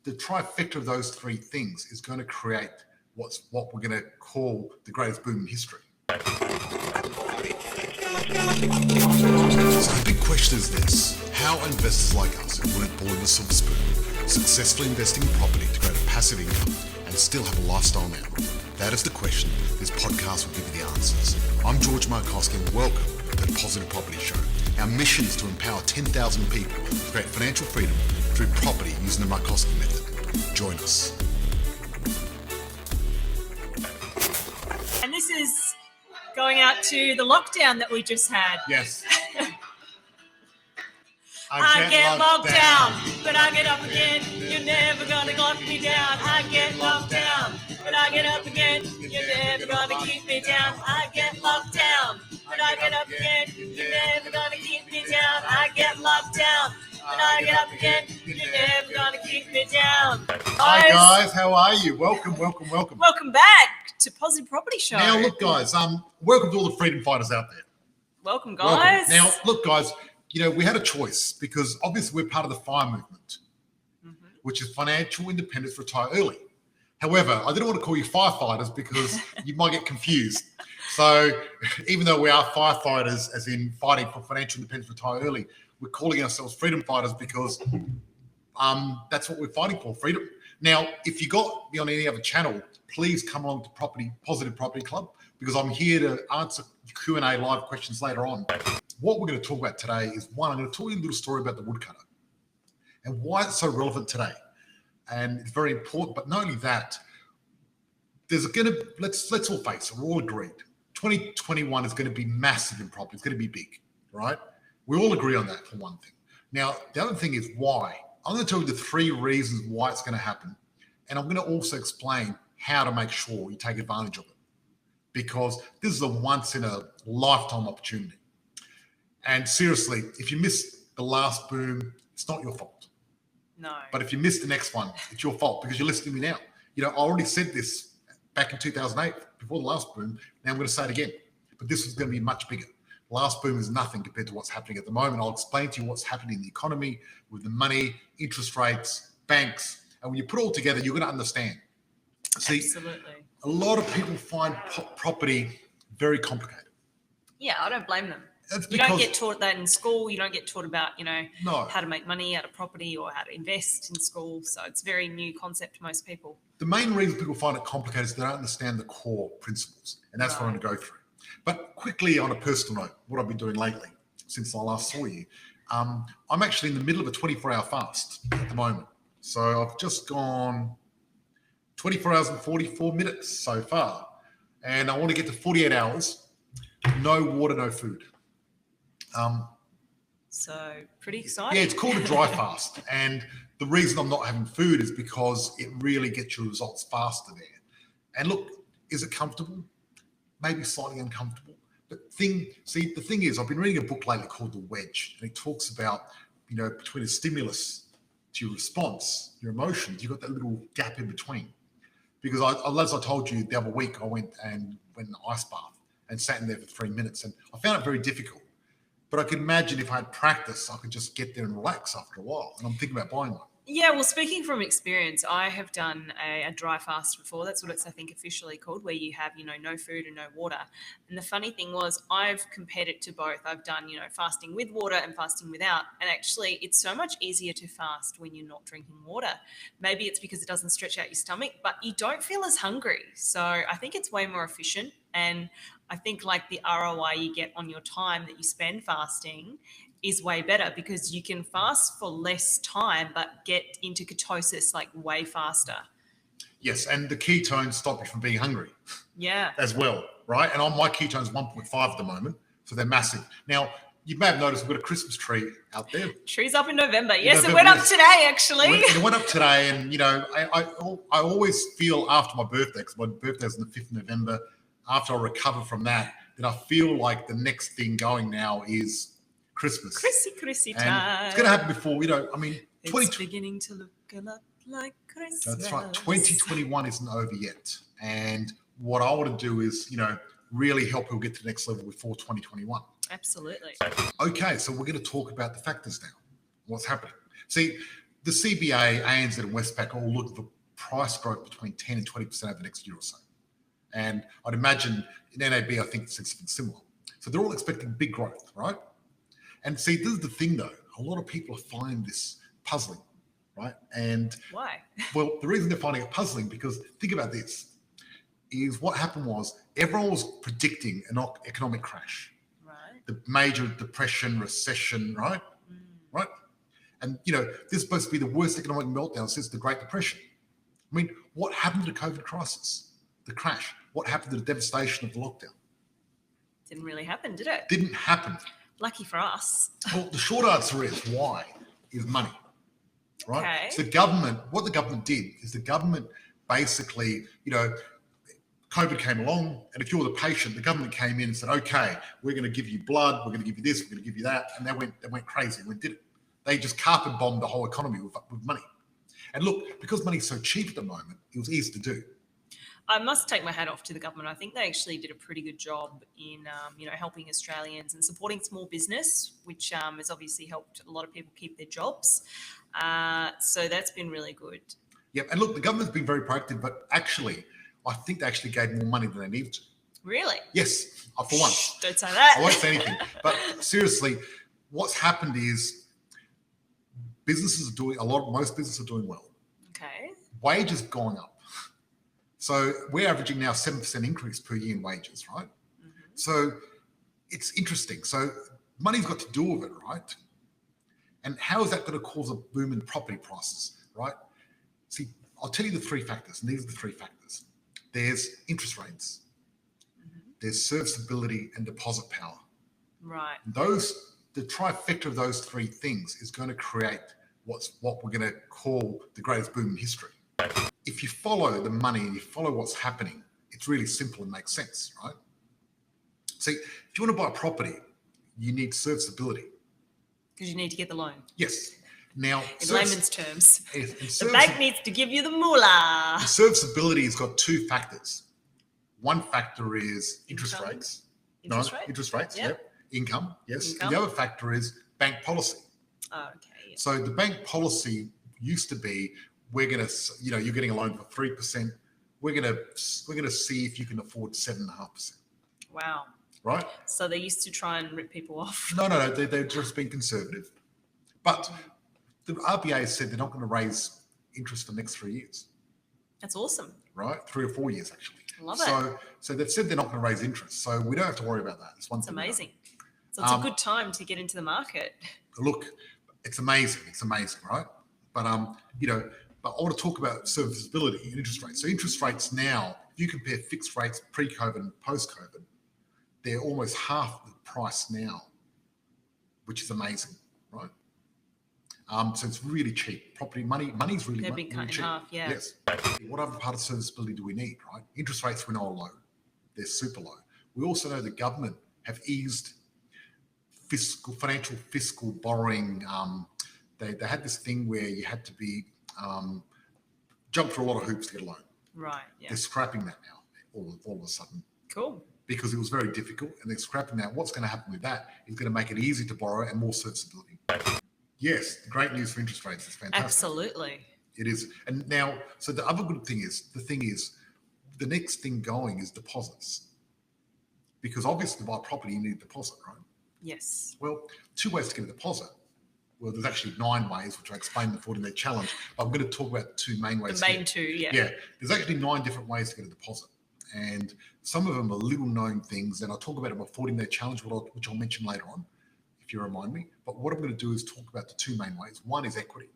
the trifecta of those three things is going to create what we're going to call the greatest boom in history. So the big question is this: how are investors like us who weren't born with a silver spoon successfully investing in property to create a passive income and still have a lifestyle now? That is the question. This podcast will give you the answers. I'm George Markovsky and welcome to the Positive Property Show. Our mission is to empower 10,000 people to create financial freedom through property using the Markovsky Method. Join us. And this is going out to the lockdown that we just had. Yes. I get locked down, but I get up again. You're never gonna lock me down. I get locked down, but I get up again. You're never gonna keep me down. I get locked down, but I get up again. You're never gonna keep me down. I get locked down, but I get up again. You're never gonna keep me down. Hi guys, how are you? Welcome. Welcome back to Positive Property Show. Now look guys, welcome to all the freedom fighters out there. Welcome guys. Now look guys, we had a choice because obviously we're part of the FIRE movement, which is financial independence, retire early. However, I didn't want to call you firefighters because you might get confused. So even though we are firefighters, as in fighting for financial independence, retire early, we're calling ourselves freedom fighters because that's what we're fighting for, freedom. Now, if you got me on any other channel, please come along to Positive Property Club because I'm here to answer Q&A live questions later on. What we're going to talk about today is, one, I'm going to tell you a little story about the woodcutter and why it's so relevant today. And it's very important, but not only that, there's going to, let's all face it, we're all agreed. 2021 is going to be massive in property. It's going to be big, right? We all agree on that for one thing. Now, the other thing is why. I'm going to tell you the three reasons why it's going to happen. And I'm going to also explain how to make sure you take advantage of it. Because this is a once in a lifetime opportunity. And seriously, if you missed the last boom, it's not your fault. No. But if you missed the next one, it's your fault because you're listening to me now. I already said this back in 2008, before the last boom. Now I'm going to say it again. But this is going to be much bigger. Last boom is nothing compared to what's happening at the moment. I'll explain to you what's happening in the economy with the money, interest rates, banks. And when you put it all together, you're going to understand. See, absolutely. A lot of people find property very complicated. Yeah, I don't blame them. You don't get taught that in school. You don't get taught about, how to make money out of property or how to invest in school. So it's a very new concept to most people. The main reason people find it complicated is they don't understand the core principles. And that's what I'm going to go through. But quickly, on a personal note, what I've been doing lately since I last saw you, I'm actually in the middle of a 24-hour fast at the moment. So I've just gone 24 hours and 44 minutes so far. And I want to get to 48 hours, no water, no food. So pretty exciting. Yeah, it's called a dry fast. And the reason I'm not having food is because it really gets your results faster there. And look, is it comfortable? Maybe slightly uncomfortable. But the thing is, I've been reading a book lately called The Wedge, and it talks about, between a stimulus to your response, your emotions, you've got that little gap in between. Because as I told you the other week, I went in an ice bath and sat in there for 3 minutes, and I found it very difficult. But I could imagine if I had practice, I could just get there and relax after a while. And I'm thinking about buying one. Yeah, well, speaking from experience, I have done a dry fast before. That's what it's, I think, officially called, where you have, no food and no water. And the funny thing was, I've compared it to both. I've done, fasting with water and fasting without. And actually, it's so much easier to fast when you're not drinking water. Maybe it's because it doesn't stretch out your stomach, but you don't feel as hungry. So I think it's way more efficient. And I think the ROI you get on your time that you spend fasting is way better because you can fast for less time but get into ketosis way faster. Yes, and the ketones stop you from being hungry. Yeah. As well, right? And on my ketones 1.5 at the moment, so they're massive. Now, you may have noticed we've got a Christmas tree out there. Tree's up in November. Yes, it went up today, actually. It went up today, and, I always feel after my birthday, because my birthday's on the 5th of November, after I recover from that, then I feel like the next thing going now is Christmas. Chrissy time. And it's going to happen before, it's beginning to look a lot like Christmas. That's right. 2021 isn't over yet. And what I want to do is, really help people get to the next level before 2021. Absolutely. Okay, so we're going to talk about the factors now. What's happening? See, the CBA, ANZ and Westpac all look for price growth between 10 and 20% over the next year or so. And I'd imagine in NAB, I think it's something similar. So they're all expecting big growth, right? And see, this is the thing though. A lot of people find this puzzling, right? And why? well, the reason they're finding it puzzling, because think about this, is what happened was everyone was predicting an economic crash. Right. The major depression, recession, right? Right? And, you know, this is supposed to be the worst economic meltdown since the Great Depression. I mean, what happened to the COVID crisis? The crash? What happened to the devastation of the lockdown? Didn't really happen, did it? Didn't happen. Lucky for us. Well, the short answer is why? Is money, right? Okay. So the government, what the government did is the government basically, you know, COVID came along, and if you're the patient, the government came in and said, okay, we're going to give you blood, we're going to give you this, we're going to give you that, and they went crazy and did it. They just carpet bombed the whole economy with money. And look, because money's so cheap at the moment, it was easy to do. I must take my hat off to the government. I think they actually did a pretty good job in, you know, helping Australians and supporting small business, which has obviously helped a lot of people keep their jobs. So that's been really good. Yep. And look, the government's been very proactive, but actually, I think they actually gave more money than they needed to. Really? Yes, for once. Don't say that. I won't say anything. But seriously, what's happened is most businesses are doing well. Okay. Wages going up. So we're averaging now 7% increase per year in wages, right? Mm-hmm. So it's interesting. So money's got to do with it, right? And how is that going to cause a boom in property prices, right? See, I'll tell you the three factors, and these are the three factors. There's interest rates, there's serviceability and deposit power. Right. The trifecta of those three things is going to create what we're going to call the greatest boom in history. If you follow the money and you follow what's happening, it's really simple and makes sense, right? See, if you want to buy a property, you need serviceability. Because you need to get the loan. Yes. Now, in layman's terms, the bank needs to give you the moolah. Serviceability has got two factors. One factor is interest rates. Interest rates, yep. Income, yes. And the other factor is bank policy. Oh, okay. Yep. So the bank policy used to be, we're going to, you know, you're getting a loan for 3%. We're going to see if you can afford 7.5%. Wow. Right. So they used to try and rip people off. No. They've just been conservative. But the RBA said they're not going to raise interest for the next 3 years. That's awesome. Right? 3 or 4 years, actually. Love it. So they've said they're not going to raise interest. So we don't have to worry about that. It's amazing. So it's a good time to get into the market. Look, it's amazing. It's amazing, right? But, you know, but I want to talk about serviceability and interest rates. So interest rates now, if you compare fixed rates pre-COVID and post-COVID, they're almost half the price now, which is amazing, right? So it's really cheap. Money's really, they've been cut in half, yeah. Yes. What other part of serviceability do we need, right? Interest rates we know are low. They're super low. We also know the government have eased financial fiscal borrowing. They had this thing where you had to be jump through a lot of hoops to get a loan. Right. Yeah. They're scrapping that now all of a sudden. Cool. Because it was very difficult, and they're scrapping that. What's going to happen with that is going to make it easy to borrow and more serviceability. Yes, great news for interest rates. It's fantastic. Absolutely. It is. And now, so the other good thing is, the next thing going is deposits. Because obviously to buy property, you need a deposit, right? Yes. Well, 2 ways to get a deposit. Well, there's actually 9 ways, which I explained in the 14-day challenge. But I'm going to talk about 2 main ways. The main 2, yeah. Yeah. There's actually 9 different ways to get a deposit. And some of them are little known things. And I'll talk about it in my 14-day challenge, which I'll mention later on, if you remind me. But what I'm going to do is talk about the 2 main ways. One is equity,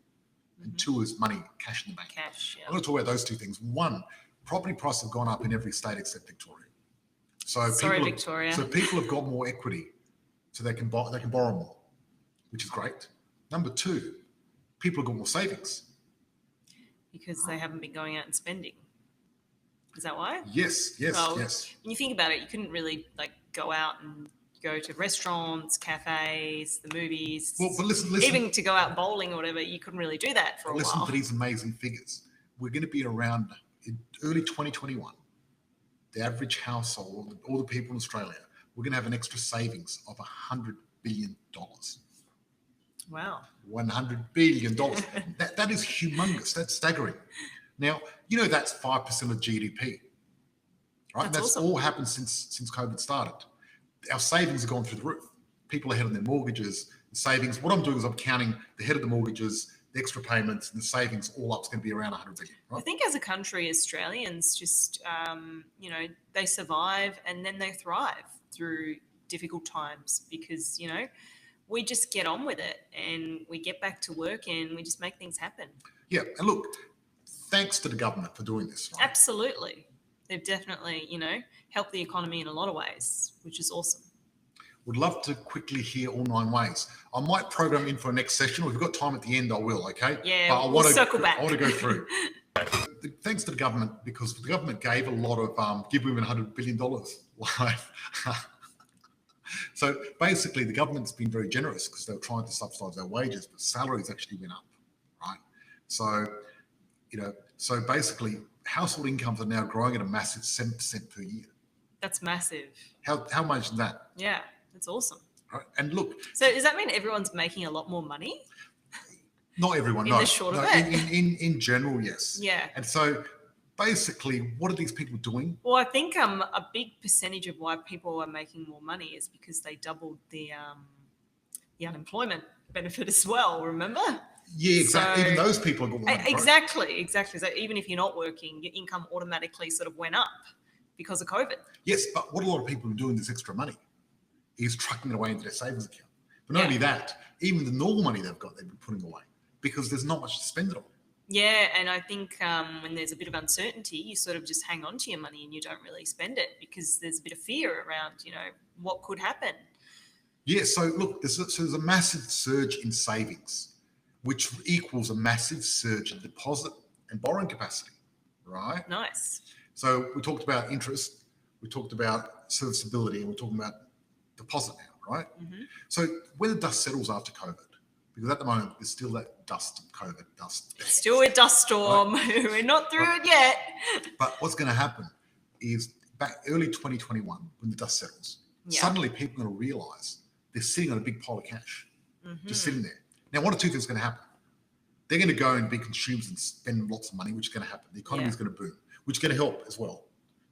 and 2 is money, cash in the bank. Cash, yeah. I'm going to talk about those 2 things. One, property prices have gone up in every state except Victoria. So Victoria. So people have got more equity, so they can borrow more, which is great. Number 2, people have got more savings. Because they haven't been going out and spending. Is that why? Yes. When you think about it, you couldn't really go out and go to restaurants, cafes, the movies. Well, but listen. Even to go out bowling or whatever, you couldn't really do that for a while. Listen to these amazing figures. We're going to be around in early 2021. The average household, all the people in Australia, we're going to have an extra savings of $100 billion. Wow. $100 billion. That is humongous. That's staggering. Now, that's 5% of GDP, right? And that's awesome. all happened since COVID started. Our savings have gone through the roof. People are ahead on their mortgages, the savings. What I'm doing is I'm counting the head of the mortgages, the extra payments, and the savings all up is going to be around 100 billion. Right? I think as a country, Australians just, they survive and then they thrive through difficult times because, we just get on with it and we get back to work and we just make things happen. Yeah. And look, thanks to the government for doing this. Right? Absolutely. They've definitely, helped the economy in a lot of ways, which is awesome. Would love to quickly hear all 9 ways. I might program in for a next session, or if we've got time at the end, I will, okay? Yeah, but we'll circle back. I want to go through. Thanks to the government, because the government gave a lot of, give women $100 billion. So basically, the government's been very generous because they were trying to subsidise our wages, but salaries actually went up, right? So, so basically, household incomes are now growing at a massive 7% per year. That's massive. How much is that? Yeah, that's awesome. Right. And look. So does that mean everyone's making a lot more money? Not everyone, in no. The short of it. In general, yes. Yeah. And so basically, what are these people doing? Well, I think a big percentage of why people are making more money is because they doubled the unemployment benefit as well, remember? Yeah, exactly. So, even those people are going to work, exactly. So even if you're not working, your income automatically sort of went up because of COVID. Yes, but what a lot of people are doing this extra money is trucking it away into their savings account. But not only that, even the normal money they've got, they've been putting away because there's not much to spend it on. Yeah, and I think when there's a bit of uncertainty, you sort of just hang on to your money and you don't really spend it because there's a bit of fear around, what could happen. Yeah, so look, there's a massive surge in savings, which equals a massive surge in deposit and borrowing capacity, right? Nice. So we talked about interest, we talked about serviceability, and we're talking about deposit now, right? Mm-hmm. So when the dust settles after COVID, because at the moment there's still that dust of COVID dust. Still a dust storm. Right? We're not through it yet. But what's going to happen is back early 2021, when the dust settles, suddenly people are going to realise they're sitting on a big pile of cash, just sitting there. Now, one or two things are going to happen. They're going to go and be consumers and spend lots of money, which is going to happen. The economy is going to boom, which is going to help as well.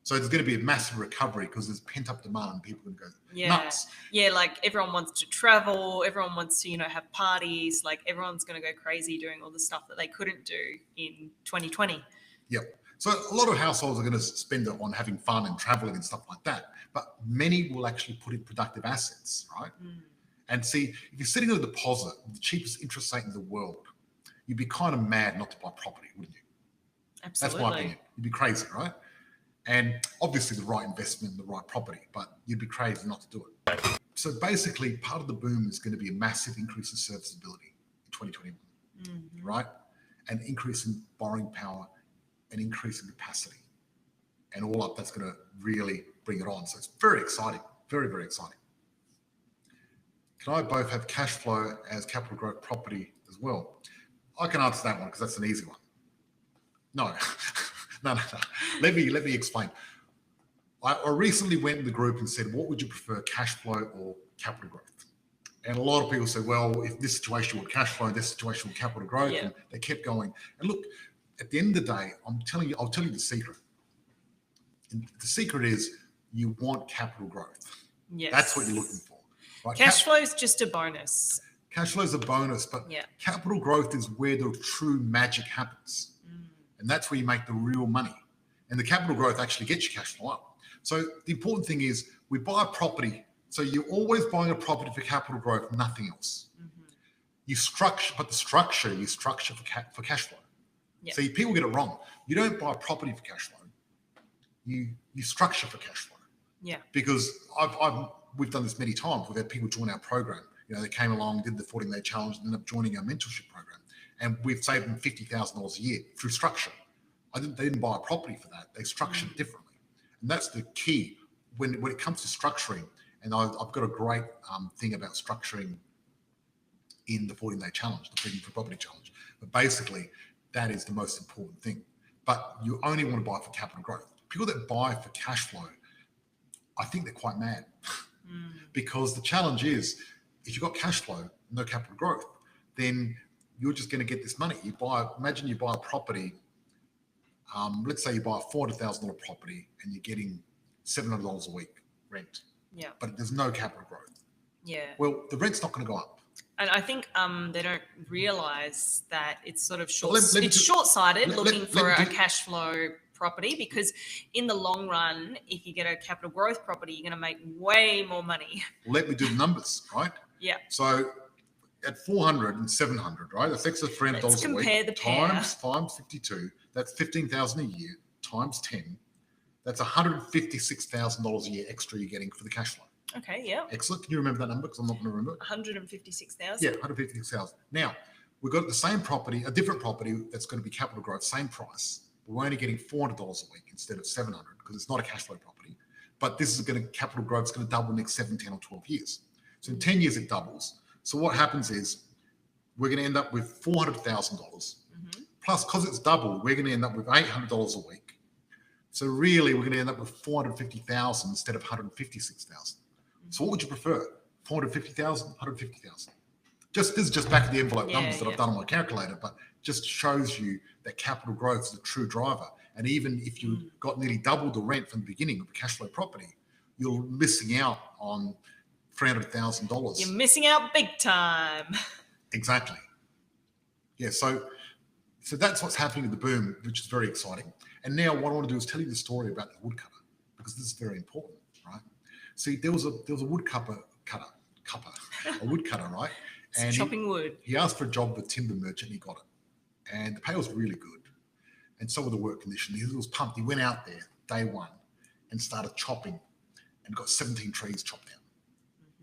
So there's going to be a massive recovery because there's pent-up demand and people are going to go nuts. Yeah, like everyone wants to travel. Everyone wants to, have parties. Like everyone's going to go crazy doing all the stuff that they couldn't do in 2020. Yep. So a lot of households are going to spend it on having fun and traveling and stuff like that. But many will actually put in productive assets, right? And see, if you're sitting on a deposit with the cheapest interest rate in the world, you'd be kind of mad not to buy property, wouldn't you? Absolutely. That's my opinion. You'd be crazy, right? And obviously the right investment in the right property, but you'd be crazy not to do it. So basically, part of the boom is going to be a massive increase in serviceability in 2021, right? An increase in borrowing power, an increase in capacity. And all up, that's going to really bring it on. So it's very exciting, very, very exciting. Can I both have cash flow as capital growth property as well? I can answer that one because that's an easy one. No. No. Let me explain. I recently went in the group and said, what would you prefer, cash flow or capital growth? And a lot of people said, well, if this situation with cash flow, this situation with capital growth, and they kept going. And look, at the end of the day, I'll tell you the secret. And the secret is you want capital growth. Yes. That's what you're looking for. Right? Cash flow is just a bonus. Cash flow is a bonus, but capital growth is where the true magic happens. And that's where you make the real money. And the capital growth actually gets your cash flow up. So the important thing is we buy a property. So you're always buying a property for capital growth, nothing else. You structure, but the structure, you structure for cash flow. So people get it wrong. You don't buy a property for cash flow. You structure for cash flow. Yeah. Because we've done this many times. We've had people join our program. They came along, did the 14-day challenge, and ended up joining our mentorship program. And we've saved them $50,000 a year through structure. They didn't buy a property for that. They structured it differently. And that's the key when it comes to structuring. And I've got a great thing about structuring in the 14-day challenge, the Freedom for Property challenge. But basically, that is the most important thing. But you only want to buy for capital growth. People that buy for cash flow, I think they're quite mad. Because the challenge is, if you've got cash flow, no capital growth, then you're just going to get this money. Imagine you buy a property. Let's say you buy a $400,000 property and you're getting $700 a week rent. Yeah. But there's no capital growth. Yeah. Well, the rent's not going to go up. And I think they don't realise that it's sort of Let short-sighted looking for a do- cash flow property, because in the long run, if you get a capital growth property, you're going to make way more money. Let me do the numbers, right? Yeah. So at 400 and 700, right? That's extra $300 Let's a compare week the pair. times 552. That's $15,000 a year times 10. That's $156,000 a year extra you're getting for the cash flow. Okay, yeah. Excellent. Can you remember that number? Because I'm not going to remember it. 156,000. Yeah, 156,000. Now, we've got the same property, a different property that's going to be capital growth, same price. We're only getting $400 a week instead of $700 because it's not a cash flow property. But this is going to capital growth. It's going to double next 7, 10, or 12 years. So in 10 years, it doubles. So what happens is we're going to end up with $400,000 plus, because it's double, we're going to end up with $800 a week. So really, we're going to end up with $450,000 instead of $156,000. So what would you prefer? $450,000, $150,000? This is just back of the envelope numbers that I've done on my calculator, but just shows you that capital growth is a true driver. And even if you got nearly double the rent from the beginning of a cash flow property, you're missing out on $300,000. You're missing out big time. Exactly. Yeah, so that's what's happening with the boom, which is very exciting. And now what I want to do is tell you the story about the woodcutter, because this is very important, right? See, there was a woodcutter, right? And chopping wood. He asked for a job with a timber merchant, and he got it. And the pay was really good. And so were the work conditions. He was pumped. He went out there day one and started chopping and got 17 trees chopped down.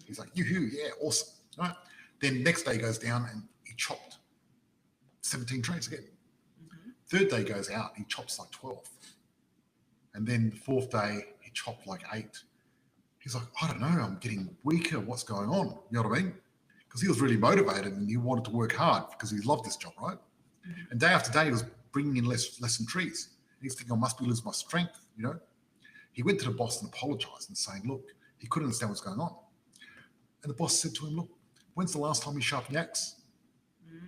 He's like, yoo-hoo, yeah, awesome. Right? Then next day goes down and he chopped 17 trees again. Third day goes out, he chops like 12. And then the fourth day, he chopped like 8. He's like, I don't know, I'm getting weaker. What's going on? You know what I mean? Because he was really motivated and he wanted to work hard because he loved this job, right? And day after day, he was bringing in less and trees. And he's thinking, I must be losing my strength, you know? He went to the boss and apologized and saying, look, he couldn't understand what's going on. And the boss said to him, look, when's the last time you sharpened the axe?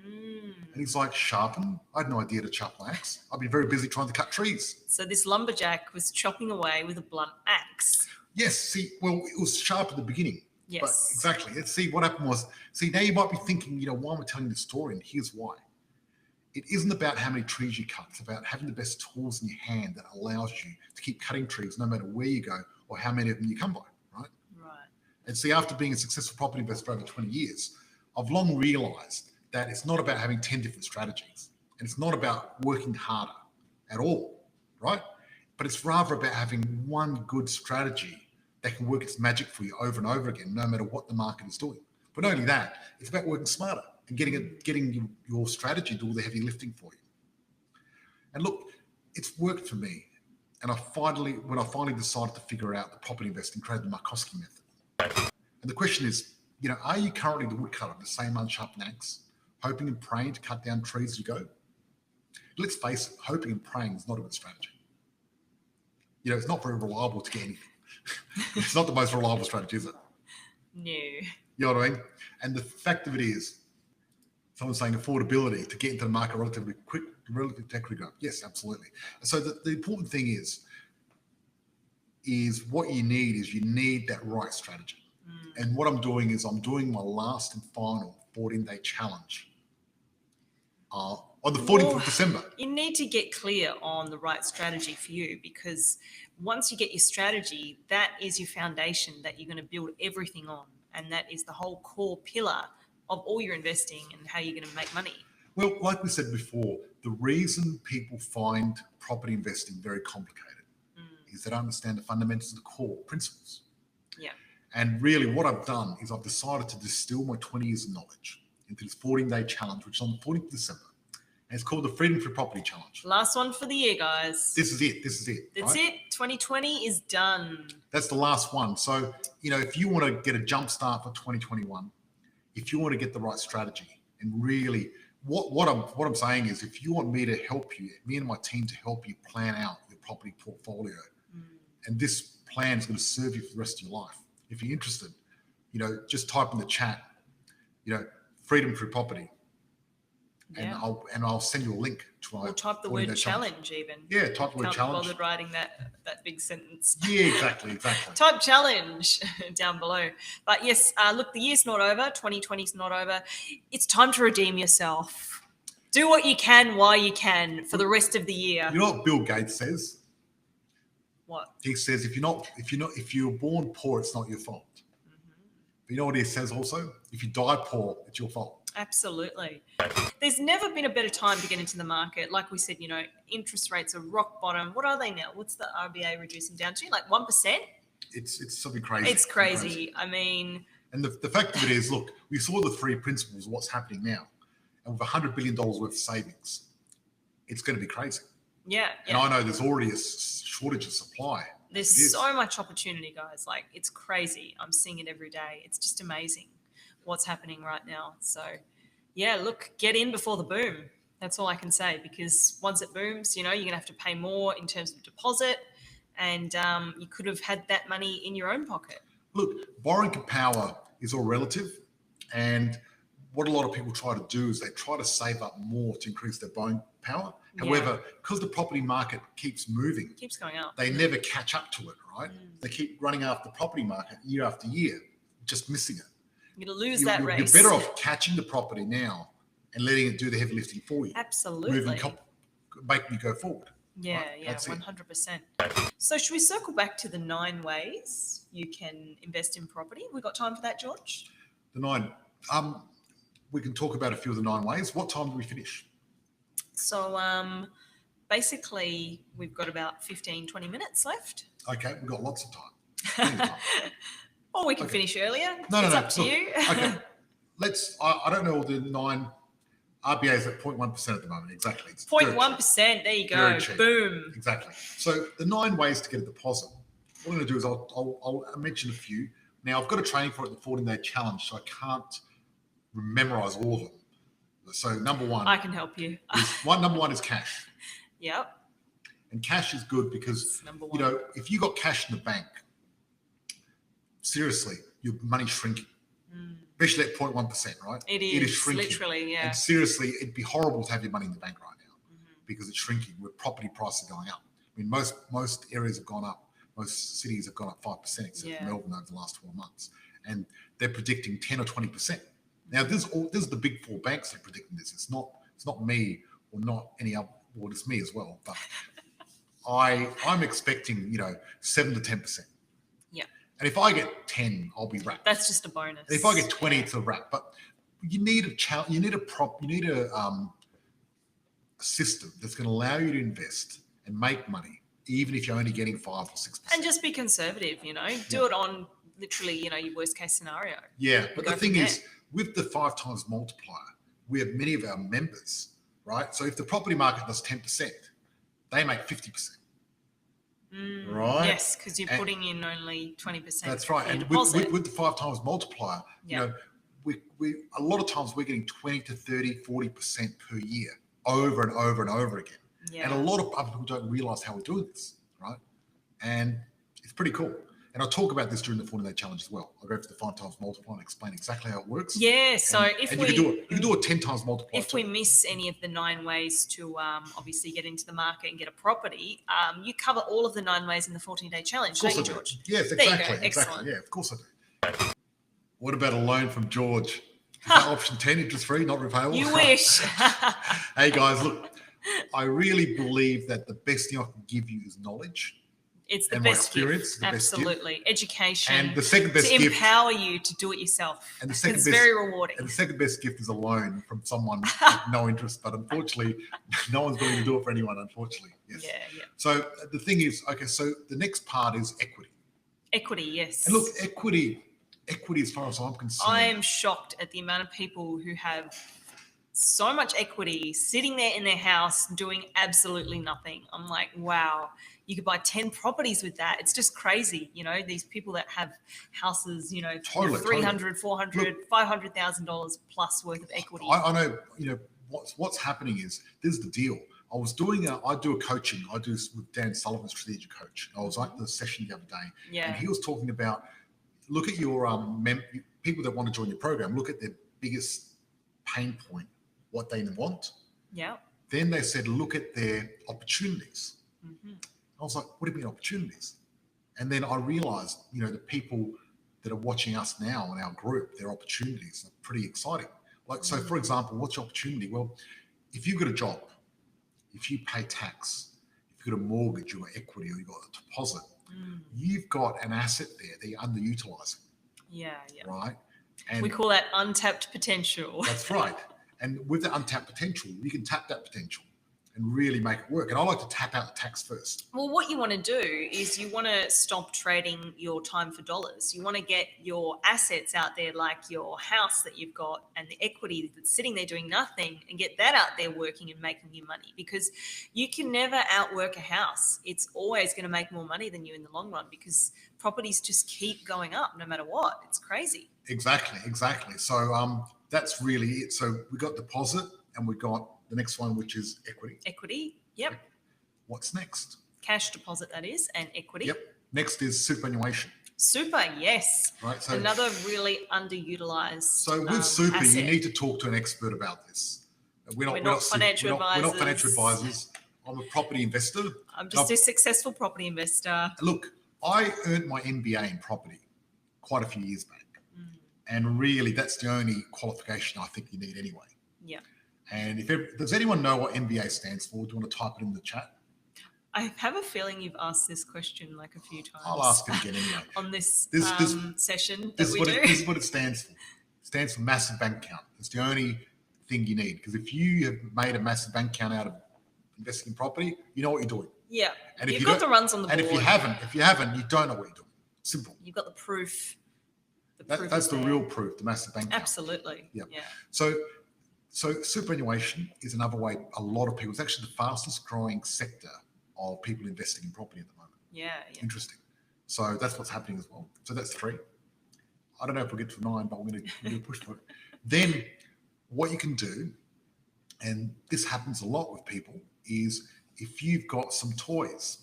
And he's like, sharpen? I had no idea to sharpen my axe. I've been very busy trying to cut trees. So this lumberjack was chopping away with a blunt axe. Yes, see, well, it was sharp at the beginning. Yes. But exactly. Let's see, what happened was, now you might be thinking, why am I telling you the story? And here's why. It isn't about how many trees you cut. It's about having the best tools in your hand that allows you to keep cutting trees no matter where you go or how many of them you come by, right? Right. And see, after being a successful property investor for over 20 years, I've long realized that it's not about having 10 different strategies. And it's not about working harder at all, right? But it's rather about having one good strategy that can work its magic for you over and over again, no matter what the market is doing. But not only that, it's about working smarter and getting your strategy to do all the heavy lifting for you. And look, it's worked for me. And when I finally decided to figure out the property investing, created the Markovsky Method. And the question is, are you currently the woodcutter with the same unsharpened axe, hoping and praying to cut down trees as you go? Let's face it, hoping and praying is not a good strategy. It's not very reliable to get anything. It's not the most reliable strategy, is it? No. You know what I mean? And the fact of it is, someone's saying affordability to get into the market relatively quick, relative to equity growth. Yes, absolutely. So the important thing is what you need that right strategy. And what I'm doing is I'm doing my last and final 14-day challenge on the 14th of December. You need to get clear on the right strategy for you, because once you get your strategy, that is your foundation that you're going to build everything on. And that is the whole core pillar of all your investing and how you're going to make money. Well, like we said before, the reason people find property investing very complicated is they don't understand the fundamentals of the core principles. Yeah. And really what I've done is I've decided to distill my 20 years of knowledge into this 14-day challenge, which is on the 14th of December. And it's called the Freedom Through Property Challenge. Last one for the year, guys. This is it. That's it. 2020 is done. That's the last one. So, if you want to get a jump start for 2021, if you want to get the right strategy, and really what I'm saying is, if you want me to help you, me and my team to help you plan out your property portfolio, and this plan is going to serve you for the rest of your life. If you're interested, just type in the chat, Freedom Through Property, and Yeah. I'll send you a link to my Or type the 14-day word challenge even. Yeah, type the word Can't challenge. be bothered writing that big sentence. Yeah, exactly. Type challenge down below. But yes, look, the year's not over. 2020's not over. It's time to redeem yourself. Do what you can while you can for the rest of the year. You know what Bill Gates says? What? He says if you're born poor, it's not your fault. But you know what he says also? If you die poor, it's your fault. Absolutely. There's never been a better time to get into the market. Like we said, interest rates are rock bottom. What are they now? What's the RBA reducing down to? Like 1%? It's something crazy. It's crazy. I mean... And the fact of it is, look, we saw the three principles of what's happening now. And with $100 billion worth of savings, it's going to be crazy. Yeah. And I know there's already a shortage of supply. There's so much opportunity, guys. Like, it's crazy. I'm seeing it every day. It's just amazing what's happening right now. So, yeah, look, get in before the boom. That's all I can say, because once it booms, you're going to have to pay more in terms of deposit, and you could have had that money in your own pocket. Look, borrowing power is all relative, and what a lot of people try to do is they try to save up more to increase their borrowing power. However, because the property market keeps moving, keeps going up, they never catch up to it, right? They keep running after the property market year after year, just missing it. You're going to lose that race. You're better off catching the property now and letting it do the heavy lifting for you. Absolutely. Making you go forward. Yeah, right? yeah, 100%. So should we circle back to the 9 ways you can invest in property? We got time for that, George? The 9. We can talk about a few of the 9 ways. What time do we finish? So basically, we've got about 15, 20 minutes left. Okay, we've got lots of time. Or we can finish earlier. No, it's up to you. Okay, I don't know all the 9. RBA is at 0.1% at the moment. Exactly. 0.1%. There you go. Boom. Exactly. So the 9 ways to get a deposit. What I'm going to do is I'll mention a few. Now, I've got a training for it, the 14-day challenge, so I can't memorize all of them. So number 1. I can help you. Number 1 is cash. Yep. And cash is good because, if you got cash in the bank, seriously, your money's shrinking. Especially at 0.1%, right? It is shrinking. Literally, yeah. And seriously, it'd be horrible to have your money in the bank right now because it's shrinking with property prices going up. I mean, most areas have gone up. Most cities have gone up 5%, except for Melbourne over the last 12 months. And they're predicting 10 or 20%. Now, this is the big 4 banks that are predicting this. It's not me or not any other. Well, it's me as well. But I'm expecting 7 to 10%. Yeah. And if I get 10, I'll be wrapped. That's just a bonus. If I get 20, it's a wrap. But you need a challenge. You need a system that's going to allow you to invest and make money, even if you're only getting 5 or 6%. And just be conservative. Do it on literally, your worst case scenario. Yeah, but the thing is, with the 5 times multiplier, we have many of our members, right? So if the property market does 10%, they make 50%. Right? Yes, because you're putting in only 20%. That's right. And with the 5 times multiplier, we a lot of times we're getting 20 to 30, 40% per year over and over and over again. Yeah. And a lot of other people don't realize how we're doing this, right? And it's pretty cool. And I'll talk about this during the 14-day challenge as well. I'll go to the 5 times multiplier and explain exactly how it works. Yeah, so you can do it 10 times multiplier. If we miss any of the 9 ways to obviously get into the market and get a property, you cover all of the 9 ways in the 14-day challenge, don't you, George? Yes, exactly. Exactly. Yeah, of course I do. What about a loan from George? Is that option 10, interest-free, not repayable? You wish. Hey, guys, look, I really believe that the best thing I can give you is knowledge. It's the best gift. Absolutely. Education. And the second best gift. To empower you to do it yourself. And the second it's very rewarding. And the second best gift is a loan from someone with no interest. But unfortunately, no one's willing to do it for anyone, unfortunately. Yes. Yeah. So the thing is, so the next part is equity. Equity, yes. And look, equity, as far as I'm concerned. I am shocked at the amount of people who have so much equity sitting there in their house doing absolutely nothing. I'm like, wow. You could buy 10 properties with that. It's just crazy. These people that have houses, totally, $300,000, $400,000, $500,000 plus worth of equity. I know, what's happening is, this is the deal. I do a coaching. I do this with Dan Sullivan, strategic coach. I was at the session the other day, and he was talking about, look at your people that want to join your program, look at their biggest pain point what they want. Yeah. Then they said, look at their opportunities. Mm-hmm. I was like, what do you mean opportunities? And then I realized, the people that are watching us now in our group, their opportunities are pretty exciting. Like, so for example, what's your opportunity? Well, if you've got a job, if you pay tax, if you've got a mortgage or equity or you've got a deposit, you've got an asset there that you're underutilizing. Yeah. Right? And we call that untapped potential. That's right. And with the untapped potential, you can tap that potential and really make it work. And I like to tap out the tax first. Well, what you want to do is you want to stop trading your time for dollars. You want to get your assets out there, like your house that you've got and the equity that's sitting there doing nothing, and get that out there working and making you money, because you can never outwork a house. It's always going to make more money than you in the long run, because properties just keep going up no matter what. It's crazy. Exactly. So that's really it. So we got deposit and we got the next one, which is equity. Equity, yep. What's next? Cash deposit, that is, and equity. Yep. Next is superannuation. Super, yes. Right. So another really underutilized. So with super, asset. you need to talk to an expert about this. We're not financial advisors. We're not financial advisors. I'm a property investor. I'm just a successful property investor. Look, I earned my MBA in property quite a few years back. And really, that's the only qualification I think you need anyway. Yeah. And does anyone know what MBA stands for? Do you want to type it in the chat? I have a feeling you've asked this question like a few times. I'll ask it again anyway. On this session this is what it stands for. It stands for massive bank account. It's the only thing you need, because if you have made a massive bank account out of investing in property, you know what you're doing. Yeah. And if you've got the runs on the board. And if you haven't, you don't know what you're doing. Simple. You've got the proof. That's the real proof, the massive bank account. Absolutely. Yeah. So superannuation is another way a lot of people, it's actually the fastest growing sector of people investing in property at the moment. Yeah. Interesting. So that's what's happening as well. So that's 3. I don't know if we'll get to 9, but we're going to push for it. Then what you can do, and this happens a lot with people, is if you've got some toys,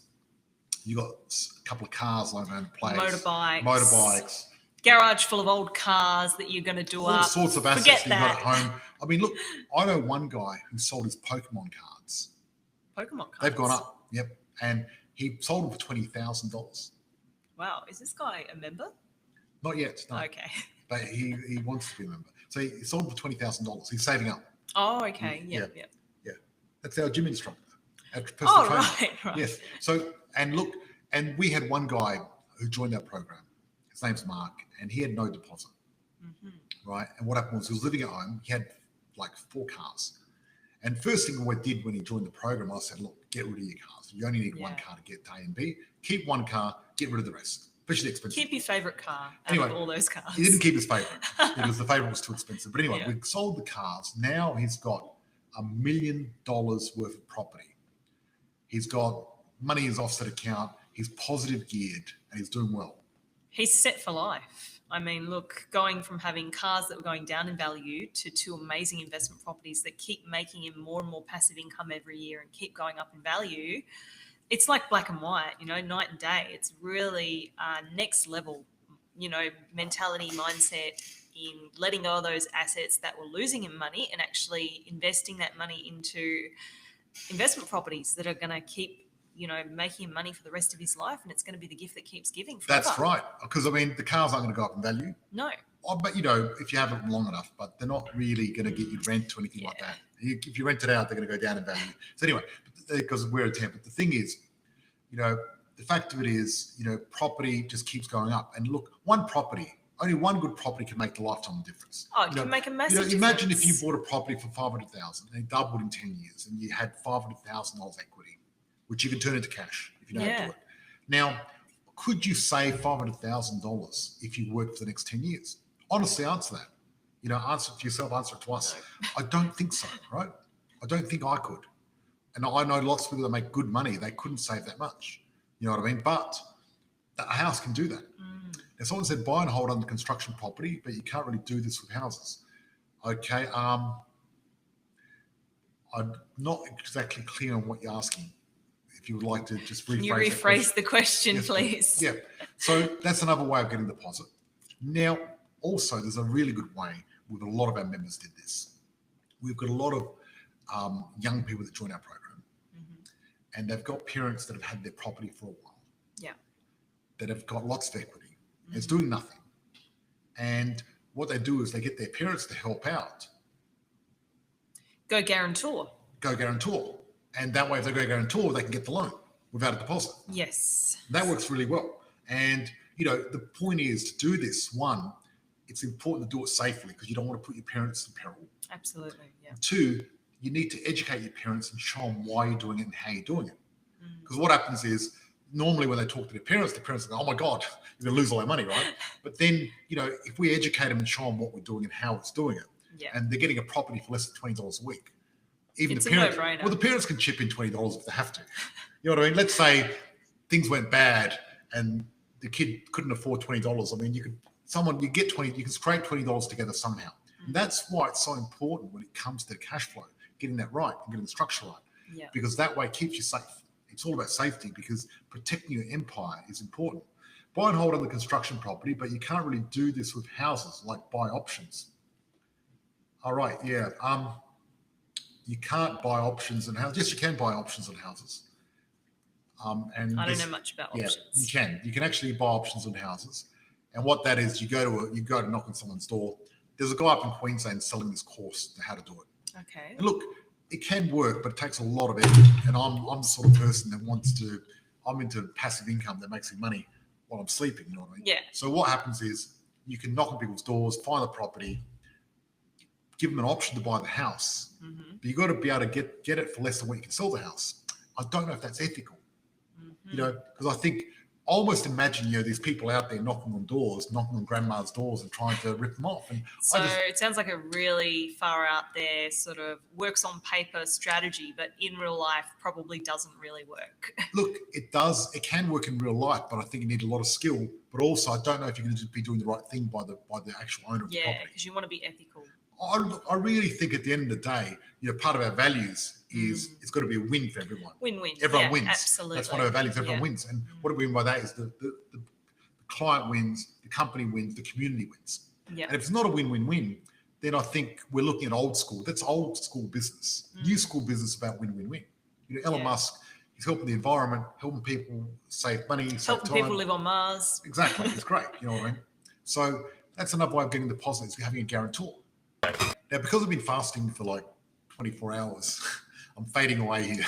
you've got a couple of cars lying around the place. Motorbikes. Garage full of old cars that you're going to do all up. Sorts of assets you've got at home. I mean, look, I know one guy who sold his Pokemon cards. Pokemon cards? They've gone up, yep. And he sold them for $20,000. Wow. Is this guy a member? Not yet, no. Okay. But he wants to be a member. So he sold them for $20,000. He's saving up. Oh, okay. Yeah. That's our gym instructor. Right. Yes. So, and look, and we had one guy who joined our program. His name's Mark, and he had no deposit, right? And what happened was he was living at home. He had like 4 cars. And first thing I did when he joined the program, I said, look, get rid of your cars. You only need one car to get to A and B. Keep one car, get rid of the rest, especially expensive. Keep your favourite car out of all those cars. He didn't keep his favourite because the favourite was too expensive. But anyway, we sold the cars. Now he's got $1 million worth of property. He's got money in his offset account. He's positive geared and he's doing well. He's set for life. I mean, look, going from having cars that were going down in value to 2 amazing investment properties that keep making him more and more passive income every year and keep going up in value, it's like black and white, night and day. It's really next level, mentality, mindset in letting go of those assets that were losing him money and actually investing that money into investment properties that are going to keep making him money for the rest of his life, and it's going to be the gift that keeps giving forever. That's right, because I mean the cars aren't going to go up in value. No. But if you have it long enough, but they're not really going to get you rent or anything like that. If you rent it out, they're going to go down in value. So anyway, because we're a temp, but the thing is, the fact of it is, property just keeps going up. And look, only one good property can make the lifetime difference. Oh, it can make a massive difference. Imagine if you bought a property for $500,000 and it doubled in 10 years, and you had $500,000 equity, which you can turn into cash if you know how to do it. Now, could you save $500,000 if you work for the next 10 years? Honestly, answer that. Answer it to yourself, answer it to us. No. I don't think so, right? I don't think I could. And I know lots of people that make good money, they couldn't save that much. You know what I mean? But a house can do that. Now, someone said buy and hold under construction property, but you can't really do this with houses. Okay. I'm not exactly clear on what you're asking. If you would like to just rephrase, Can you rephrase the question, yes, please? Yeah. So that's another way of getting the deposit. Now, also, there's a really good way with a lot of our members did this. we've got a lot of young people that join our program, and they've got parents that have had their property for a while. Yeah. That have got lots of equity. And it's doing nothing. And what they do is they get their parents to help out. Go guarantor. And that way, if they go guarantor, they can get the loan without a deposit. Yes. That works really well. And, the point is to do this. One, it's important to do it safely because you don't want to put your parents in peril. Absolutely, yeah. Two, you need to educate your parents and show them why you're doing it and how you're doing it. Because what happens is, normally when they talk to their parents go, oh my God, you're going to lose all their money, right? But then, if we educate them and show them what we're doing and how it's doing it, and they're getting a property for less than $20 a week, even it's the parents, a no-brainer. Well, the parents can chip in $20 if they have to. You know what I mean? Let's say things went bad and the kid couldn't afford $20. I mean, you can scrape $20 together somehow. And that's why it's so important when it comes to cash flow, getting that right and getting the structure right. Yeah. Because that way it keeps you safe. It's all about safety because protecting your empire is important. Buy and hold on the construction property, but you can't really do this with houses, like buy options. All right, yeah. You can't buy options on houses. Yes, you can buy options on houses. And I don't know much about options. You can. You can actually buy options on houses. And what that is, you go to knock on someone's door. There's a guy up in Queensland selling this course to how to do it. Okay. And look, it can work, but it takes a lot of effort. And I'm the sort of person that I'm into passive income that makes me money while I'm sleeping, you know what I mean? Yeah. So what happens is you can knock on people's doors, find the property, give them an option to buy the house, but you've got to be able to get it for less than what you can sell the house. I don't know if that's ethical, because I think I almost imagine, these people out there knocking on grandma's doors and trying to rip them off. And so it sounds like a really far out there sort of works on paper strategy, but in real life probably doesn't really work. Look, it does. It can work in real life, but I think you need a lot of skill. But also, I don't know if you're going to be doing the right thing by the actual owner of the property. Yeah, because you want to be ethical. I really think at the end of the day, part of our values is it's got to be a win for everyone. Win-win. Everyone wins. Absolutely. That's one of our values. Everyone wins. And what do we mean by that is the client wins, the company wins, the community wins. Yeah. And if it's not a win-win-win, then I think we're looking at old school. That's old school business. New school business about win-win-win. Elon Musk, he's helping the environment, helping people save money, save time. People live on Mars. Exactly. It's great. You know what I mean? So that's another way of getting the deposit is having a guarantor. Now, because I've been fasting for like 24 hours, I'm fading away here.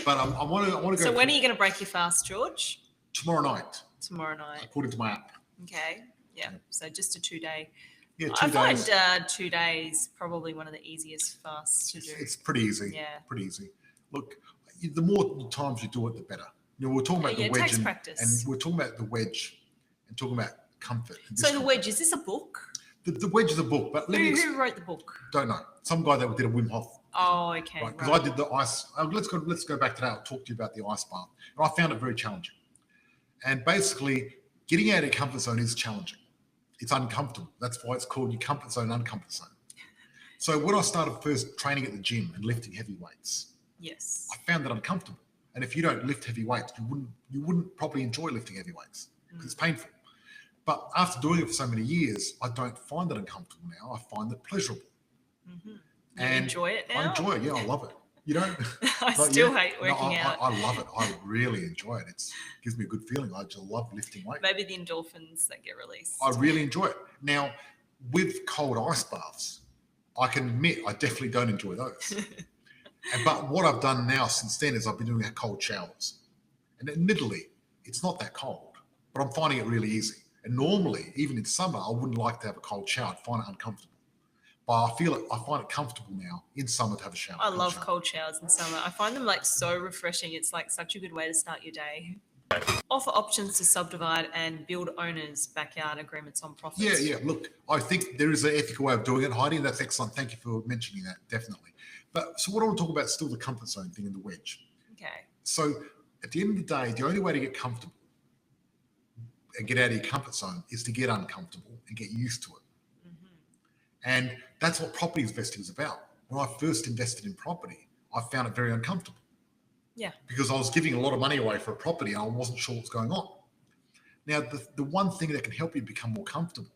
But I want to go. So when are you going to break your fast, George? Tomorrow night. Tomorrow night. According to my app. Okay. Yeah. So just a 2-day. Yeah, 2 I days. find 2 days probably one of the easiest fasts to do. It's pretty easy. Yeah. Pretty easy. Look, the more times you do it, the better. We're talking about the wedge. And we're talking about the wedge and talking about comfort. So the wedge, is this a book? The wedge is a book, but who wrote the book? Don't know. Some guy that did a Wim Hof. Oh, okay. Because I did the ice. Let's go back to that. I'll talk to you about the ice bath. And I found it very challenging. And basically, getting out of your comfort zone is challenging. It's uncomfortable. That's why it's called your comfort zone, uncomfort zone. So when I started first training at the gym and lifting heavy weights, yes, I found that uncomfortable. And if you don't lift heavy weights, you wouldn't probably enjoy lifting heavy weights because it's painful. But after doing it for so many years, I don't find it uncomfortable now. I find it pleasurable. You and enjoy it now? I enjoy it. Yeah, I love it. I still hate working out. I love it. I really enjoy it. It gives me a good feeling. I just love lifting weight. Maybe the endorphins that get released. I really enjoy it. Now, with cold ice baths, I can admit I definitely don't enjoy those. But what I've done now since then is I've been doing cold showers. And admittedly, it's not that cold, but I'm finding it really easy. And normally, even in summer, I wouldn't like to have a cold shower. I'd find it uncomfortable. But I find it comfortable now in summer to have a shower. I love cold showers in summer. I find them so refreshing. It's such a good way to start your day. Offer options to subdivide and build owners' backyard agreements on profits. Yeah. Look, I think there is an ethical way of doing it, Heidi, and that's excellent. Thank you for mentioning that, definitely. But so what I want to talk about is still the comfort zone thing and the wedge. Okay. So at the end of the day, the only way to get comfortable and get out of your comfort zone is to get uncomfortable and get used to it. And that's what property investing is about. When I first invested in property, I found it very uncomfortable. Yeah. Because I was giving a lot of money away for a property and I wasn't sure what's going on. Now, the one thing that can help you become more comfortable,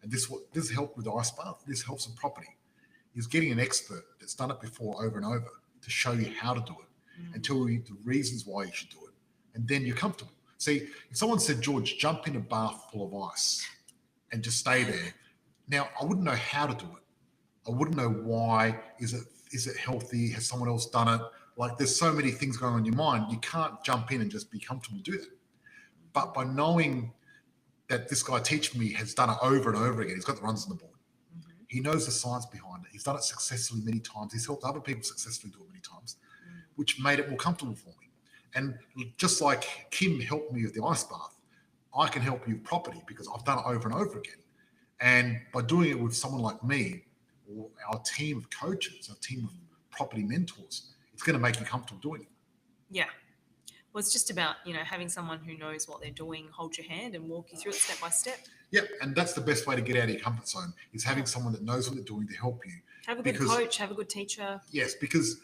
and this helps with the ice bath, this helps with property, is getting an expert that's done it before over and over to show you how to do it and tell you the reasons why you should do it. And then you're comfortable. See, if someone said, George, jump in a bath full of ice and just stay there. Now, I wouldn't know how to do it. I wouldn't know why. Is it healthy? Has someone else done it? Like, there's so many things going on in your mind. You can't jump in and just be comfortable to do that. But by knowing that this guy teaching me has done it over and over again, he's got the runs on the board. He knows the science behind it. He's done it successfully many times. He's helped other people successfully do it many times, which made it more comfortable for me. And just like Kim helped me with the ice bath, I can help you with property because I've done it over and over again. And by doing it with someone like me or our team of coaches, our team of property mentors, it's going to make you comfortable doing it. Yeah. Well, it's just about, having someone who knows what they're doing, hold your hand and walk you through it step by step. Yep. And that's the best way to get out of your comfort zone is having someone that knows what they're doing to help you. Have a good coach, have a good teacher. Yes, because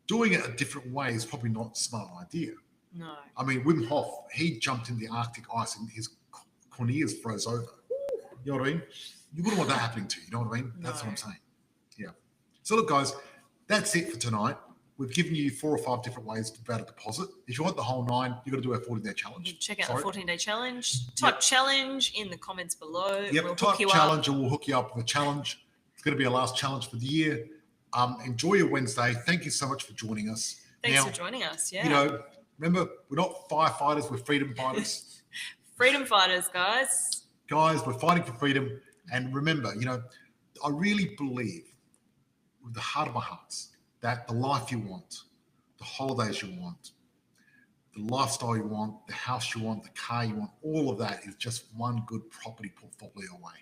doing it a different way is probably not a smart idea. No. I mean, Wim Hof, he jumped in the Arctic ice and his corneas froze over. You know what I mean? You wouldn't want that happening to you. You know what I mean? That's what I'm saying. Yeah. So look, guys, that's it for tonight. We've given you 4 or 5 different ways to about a deposit. If you want the whole 9, you've got to do our 14-day challenge. Check out the 14-day challenge. Type challenge in the comments below. Yep, we'll type challenge and we'll hook you up with a challenge. It's going to be our last challenge for the year. Enjoy your Wednesday. Thank you so much for joining us. Thanks for joining us. Yeah. Remember, we're not firefighters, we're freedom fighters. Freedom fighters, guys. Guys, we're fighting for freedom. And remember, I really believe with the heart of my hearts that the life you want, the holidays you want, the lifestyle you want, the house you want, the car you want, all of that is just one good property portfolio away.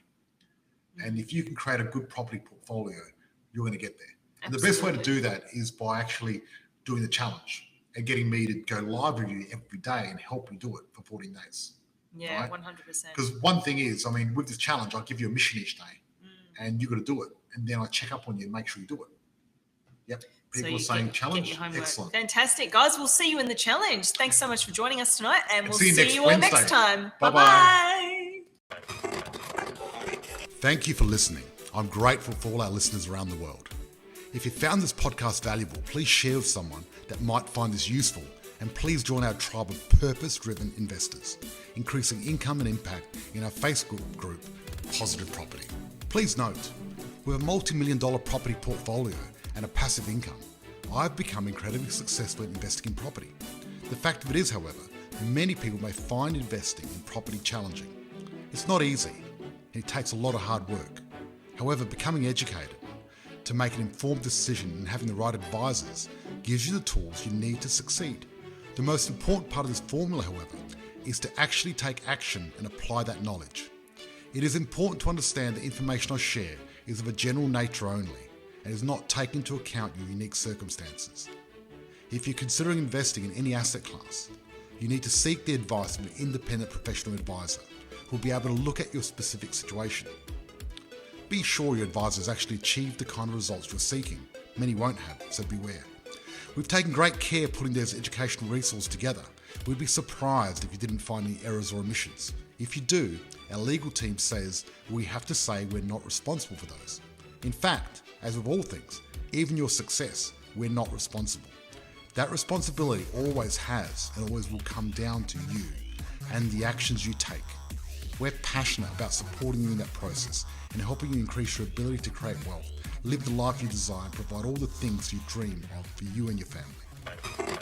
And if you can create a good property portfolio, you're going to get there. And the best way to do that is by actually doing the challenge and getting me to go live with you every day and help you do it for 14 days. Yeah, right? 100%. Because one thing is, with this challenge, I'll give you a mission each day and you've got to do it. And then I check up on you and make sure you do it. Yep. People are saying challenge. Excellent. Fantastic. Guys, we'll see you in the challenge. Thanks so much for joining us tonight and we'll see you all Wednesday. next time. Bye-bye. Bye-bye. Thank you for listening. I'm grateful for all our listeners around the world. If you found this podcast valuable, please share with someone that might find this useful, and please join our tribe of purpose-driven investors, increasing income and impact in our Facebook group, Positive Property. Please note, with a multi-million-dollar property portfolio and a passive income, I've become incredibly successful in investing in property. The fact of it is, however, many people may find investing in property challenging. It's not easy, and it takes a lot of hard work. However, becoming educated to make an informed decision and having the right advisors gives you the tools you need to succeed. The most important part of this formula, however, is to actually take action and apply that knowledge. It is important to understand the information I share is of a general nature only and is not taking into account your unique circumstances. If you're considering investing in any asset class, you need to seek the advice of an independent professional advisor who will be able to look at your specific situation. Be sure your advisor has actually achieved the kind of results you're seeking. Many won't have, so beware. We've taken great care putting those educational resources together. We'd be surprised if you didn't find any errors or omissions. If you do, our legal team says we have to say we're not responsible for those. In fact, as with all things, even your success, we're not responsible. That responsibility always has and always will come down to you and the actions you take. We're passionate about supporting you in that process and helping you increase your ability to create wealth, live the life you desire, and provide all the things you dream of for you and your family.